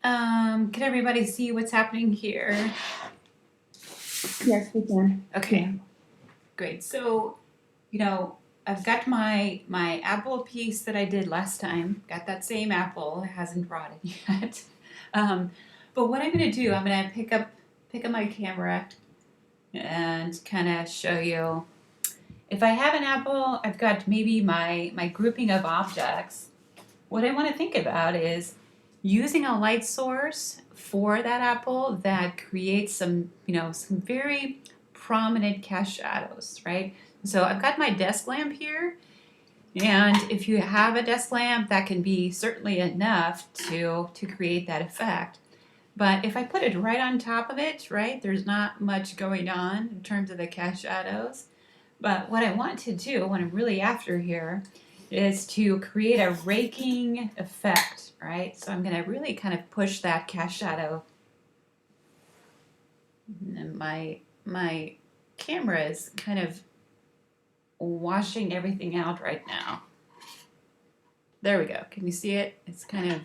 Can everybody see what's happening here? Yes, we can. Okay, great. So, I've got my apple piece that I did last time. Got that same apple. It hasn't rotted yet. Um, but what I'm gonna do, I'm gonna pick up my camera and kind of show you. If I have an apple, I've got maybe my grouping of objects. What I want to think about is using a light source for that apple that creates some very prominent cast shadows, right? So I've got my desk lamp here, and if you have a desk lamp, that can be certainly enough to create that effect. But if I put it right on top of it, right, there's not much going on in terms of the cast shadows. But what I want to do, what I'm really after here, is to create a raking effect, right? So I'm going to really kind of push that cast shadow. And my camera is kind of washing everything out right now. There we go. Can you see it? It's kind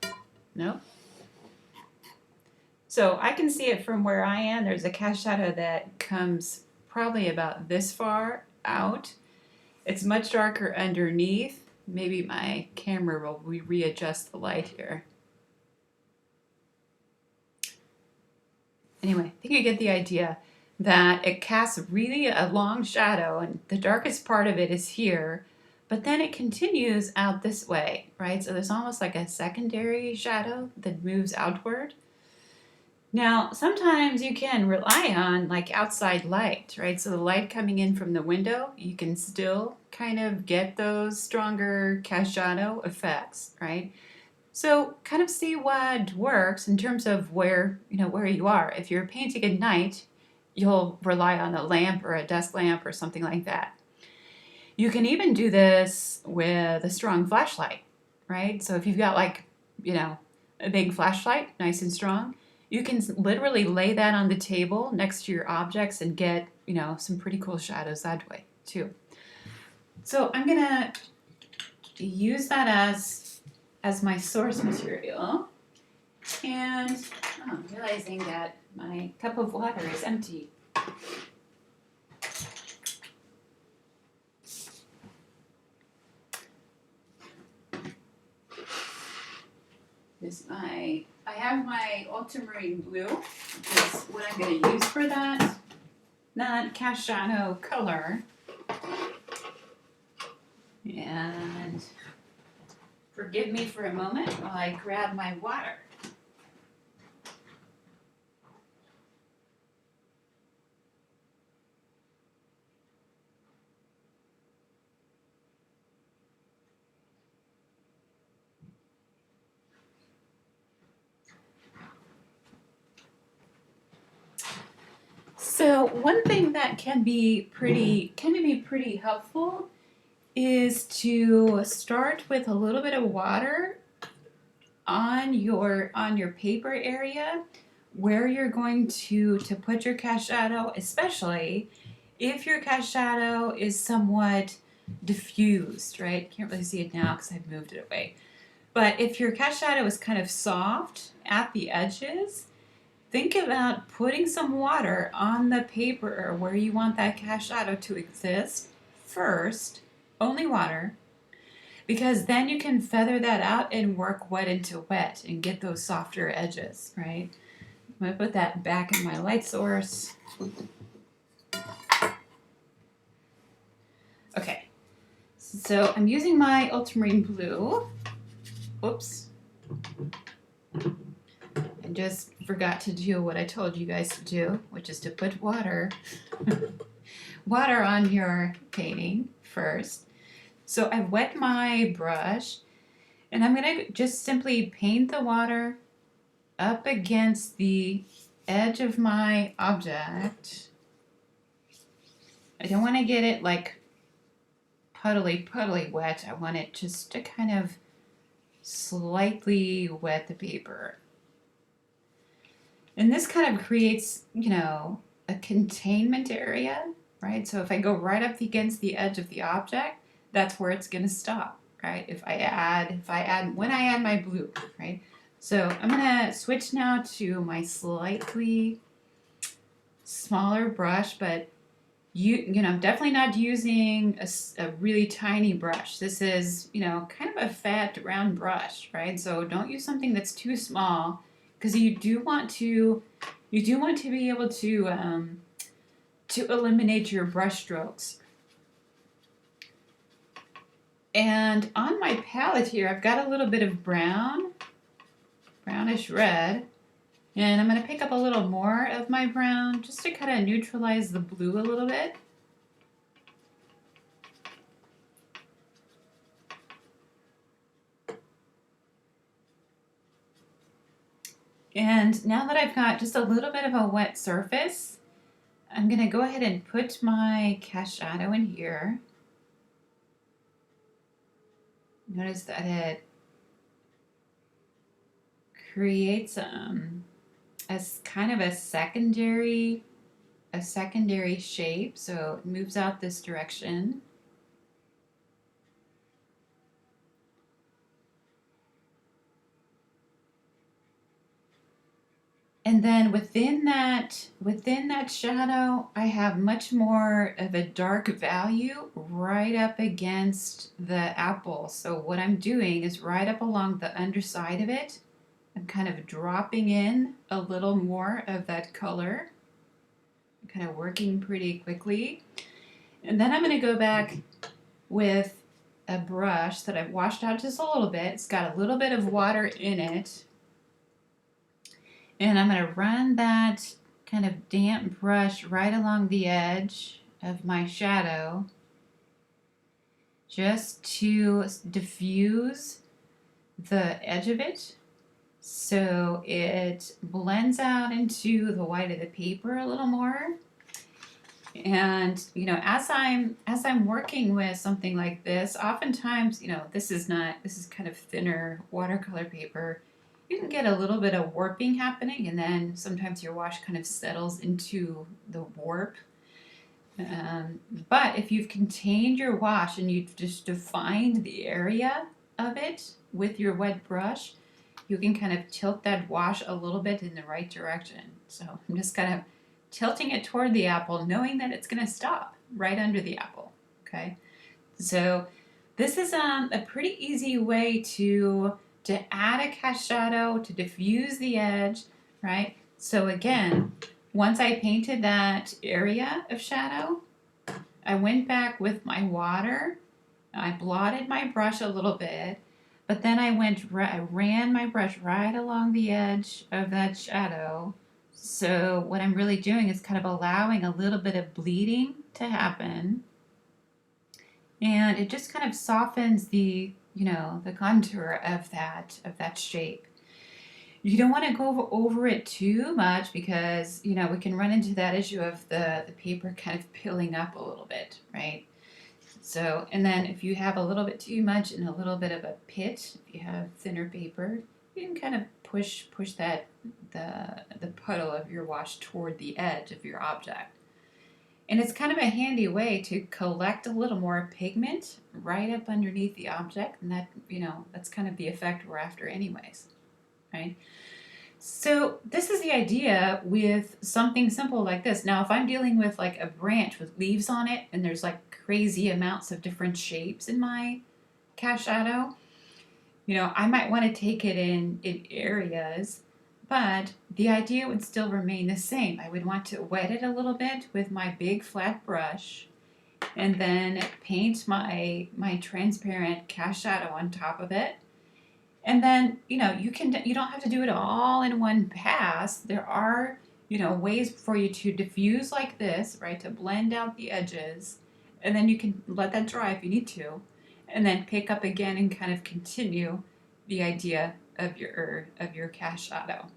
of no. So I can see it from where I am. There's a cast shadow that comes probably about this far out. It's much darker underneath. Maybe my camera will readjust the light here. Anyway, I think you get the idea that it casts really a long shadow, and the darkest part of it is here, but then it continues out this way, right? So there's almost like a secondary shadow that moves outward. Now, sometimes you can rely on like outside light, right? So the light coming in from the window, you can still kind of get those stronger cast shadow effects, right? So kind of see what works in terms of where you are. If you're painting at night, you'll rely on a lamp or a desk lamp or something like that. You can even do this with a strong flashlight, right? So if you've got a big flashlight, nice and strong, you can literally lay that on the table next to your objects and get, some pretty cool shadows that way too. So I'm gonna use that as my source material. And I'm realizing that my cup of water is empty. I have my ultramarine blue, which is what I'm going to use for that. That cast shadow color. And forgive me for a moment while I grab my water. So one thing that can be pretty helpful is to start with a little bit of water on your paper area where you're going to put your cast shadow, especially if your cast shadow is somewhat diffused, right? Can't really see it now because I've moved it away. But if your cast shadow is kind of soft at the edges, think about putting some water on the paper where you want that cast shadow to exist first, only water, because then you can feather that out and work wet into wet and get those softer edges, right? I'm going to put that back in my light source. Okay, so I'm using my ultramarine blue. Whoops. And just forgot to do what I told you guys to do, which is to put water on your painting first. So I wet my brush, and I'm going to just simply paint the water up against the edge of my object. I don't want to get it like puddly wet. I want it just to kind of slightly wet the paper. And this kind of creates, a containment area, right? So if I go right up against the edge of the object, that's where it's going to stop, right? When I add my blue, right? So I'm gonna switch now to my slightly smaller brush, but I'm definitely not using a really tiny brush. This is, kind of a fat round brush, right? So don't use something that's too small, because you do want to be able to eliminate your brush strokes. And on my palette here, I've got a little bit of brownish red, and I'm going to pick up a little more of my brown just to kind of neutralize the blue a little bit. And now that I've got just a little bit of a wet surface, I'm going to go ahead and put my cast shadow in here. Notice that it creates as kind of a secondary shape, so it moves out this direction. And then within that shadow, I have much more of a dark value right up against the apple. So what I'm doing is right up along the underside of it, I'm kind of dropping in a little more of that color, kind of working pretty quickly. And then I'm going to go back with a brush that I've washed out just a little bit. It's got a little bit of water in it. And I'm going to run that kind of damp brush right along the edge of my shadow just to diffuse the edge of it so it blends out into the white of the paper a little more. And as I'm working with something like this, oftentimes this is kind of thinner watercolor paper. You can get a little bit of warping happening, and then sometimes your wash kind of settles into the warp. But if you've contained your wash and you've just defined the area of it with your wet brush, you can kind of tilt that wash a little bit in the right direction. So I'm just kind of tilting it toward the apple, knowing that it's going to stop right under the apple. Okay, so this is a pretty easy way to add a cast shadow, to diffuse the edge, right? So again, once I painted that area of shadow, I went back with my water, I blotted my brush a little bit, but then I ran my brush right along the edge of that shadow. So what I'm really doing is kind of allowing a little bit of bleeding to happen. And it just kind of softens the contour of that shape. You don't want to go over it too much because, we can run into that issue of the paper kind of pilling up a little bit, right? So, and then if you have a little bit too much and a little bit of a pit, if you have thinner paper, you can kind of push that the puddle of your wash toward the edge of your object. And it's kind of a handy way to collect a little more pigment right up underneath the object, and that's kind of the effect we're after anyways, right? So this is the idea with something simple like this. Now, if I'm dealing with like a branch with leaves on it and there's like crazy amounts of different shapes in my cast shadow, I might want to take it in areas, but the idea would still remain the same. I would want to wet it a little bit with my big flat brush and then paint my transparent cast shadow on top of it. And then, you don't have to do it all in one pass. There are, ways for you to diffuse like this, right, to blend out the edges. And then you can let that dry if you need to. And then pick up again and kind of continue the idea of your cast shadow.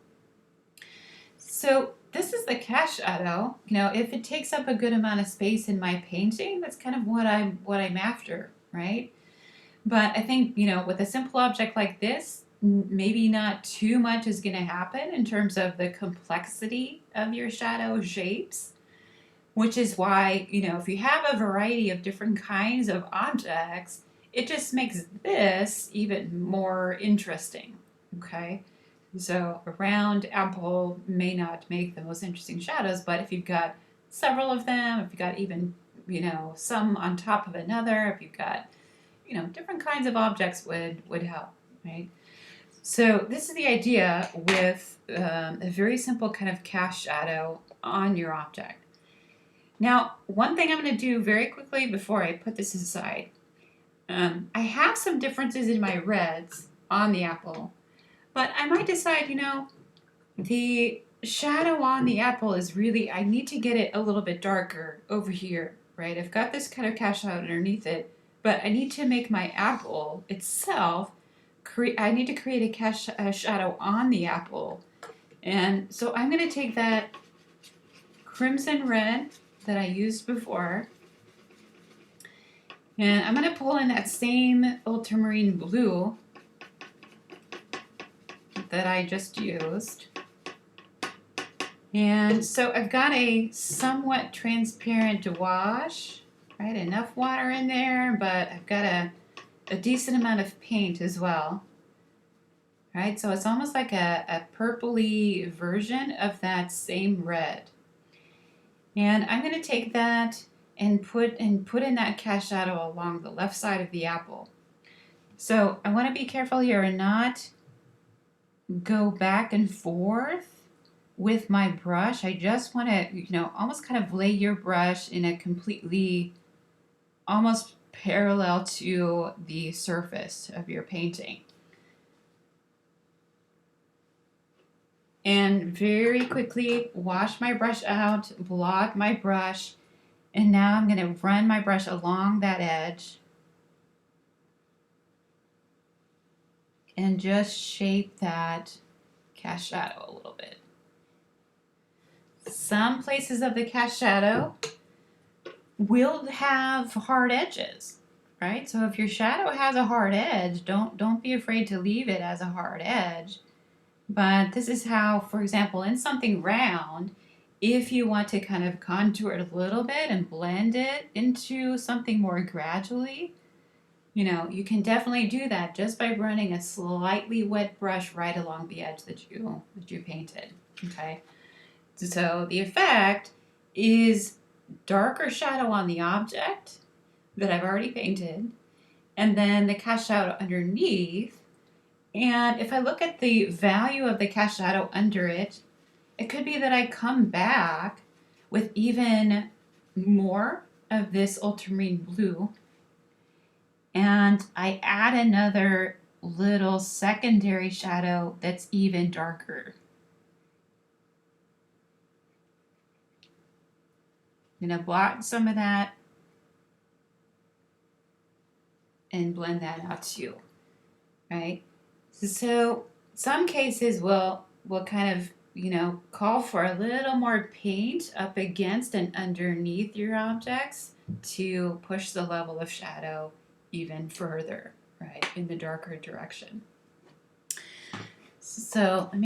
So this is the cast shadow. If it takes up a good amount of space in my painting, that's kind of what I'm after, right? But I think, with a simple object like this, maybe not too much is going to happen in terms of the complexity of your shadow shapes, which is why, if you have a variety of different kinds of objects, it just makes this even more interesting, okay? So a round apple may not make the most interesting shadows, but if you've got several of them, if you've got even, some on top of another, if you've got, different kinds of objects would help, right? So this is the idea with a very simple kind of cast shadow on your object. Now, one thing I'm going to do very quickly before I put this aside, I have some differences in my reds on the apple, but I might decide, the shadow on the apple is really, I need to get it a little bit darker over here, right? I've got this kind of cast shadow underneath it, but I need to make my apple itself, I need to create a shadow on the apple. And so I'm going to take that crimson red that I used before, and I'm going to pull in that same ultramarine blue that I just used. And so I've got a somewhat transparent wash, right? Enough water in there, but I've got a decent amount of paint as well. Right? So it's almost like a purpley version of that same red. And I'm going to take that and put in that cast shadow along the left side of the apple. So I want to be careful here and not go back and forth with my brush. I just want to, almost kind of lay your brush in a completely, almost parallel to the surface of your painting. And very quickly wash my brush out, blot my brush, and now I'm going to run my brush along that edge and just shape that cast shadow a little bit. Some places of the cast shadow will have hard edges, right? So if your shadow has a hard edge, don't be afraid to leave it as a hard edge. But this is how, for example, in something round, if you want to kind of contour it a little bit and blend it into something more gradually, you can definitely do that just by running a slightly wet brush right along the edge that you painted, okay? So the effect is darker shadow on the object that I've already painted, and then the cast shadow underneath. And if I look at the value of the cast shadow under it, it could be that I come back with even more of this ultramarine blue, and I add another little secondary shadow that's even darker. I'm going to blot some of that and blend that out too, right? So some cases will kind of, call for a little more paint up against and underneath your objects to push the level of shadow even further, right, in the darker direction. So let me